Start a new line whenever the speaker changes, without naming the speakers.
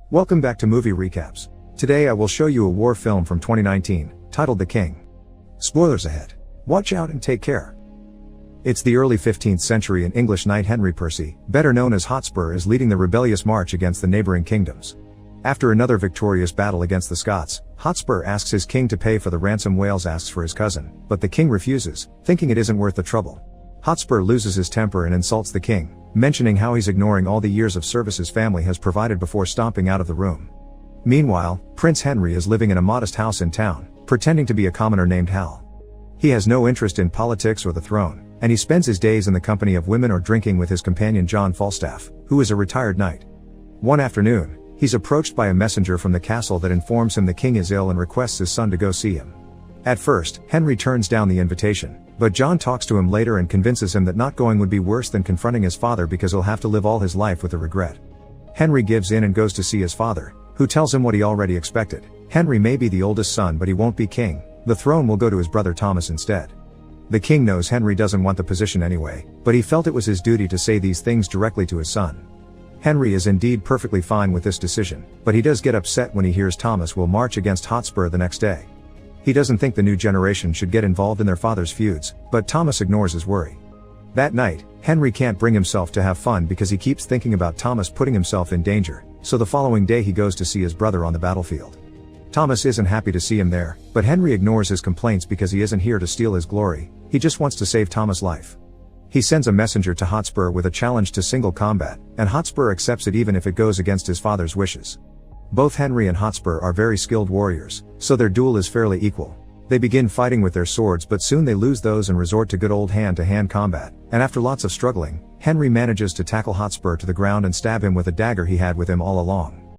Welcome back to Movie Recaps. Today I will show you a war film from 2019, titled The King. Spoilers ahead. Watch out and take care. It's the early 15th century and English knight Henry Percy, better known as Hotspur, is leading the rebellious march against the neighboring kingdoms. After another victorious battle against the Scots, Hotspur asks his king to pay for the ransom Wales asks for his cousin, but the king refuses, thinking it isn't worth the trouble. Hotspur loses his temper and insults the king, mentioning how he's ignoring all the years of service his family has provided before stomping out of the room. Meanwhile, Prince Henry is living in a modest house in town, pretending to be a commoner named Hal. He has no interest in politics or the throne, and he spends his days in the company of women or drinking with his companion John Falstaff, who is a retired knight. One afternoon, he's approached by a messenger from the castle that informs him the king is ill and requests his son to go see him. At first, Henry turns down the invitation, but John talks to him later and convinces him that not going would be worse than confronting his father because he'll have to live all his life with the regret. Henry gives in and goes to see his father, who tells him what he already expected. Henry may be the oldest son, but he won't be king. The throne will go to his brother Thomas instead. The king knows Henry doesn't want the position anyway, but he felt it was his duty to say these things directly to his son. Henry is indeed perfectly fine with this decision, but he does get upset when he hears Thomas will march against Hotspur the next day. He doesn't think the new generation should get involved in their father's feuds, but Thomas ignores his worry. That night, Henry can't bring himself to have fun because he keeps thinking about Thomas putting himself in danger, so the following day he goes to see his brother on the battlefield. Thomas isn't happy to see him there, but Henry ignores his complaints because he isn't here to steal his glory, he just wants to save Thomas' life. He sends a messenger to Hotspur with a challenge to single combat, and Hotspur accepts it even if it goes against his father's wishes. Both Henry and Hotspur are very skilled warriors, so their duel is fairly equal. They begin fighting with their swords, but soon they lose those and resort to good old hand-to-hand combat, and after lots of struggling, Henry manages to tackle Hotspur to the ground and stab him with a dagger he had with him all along.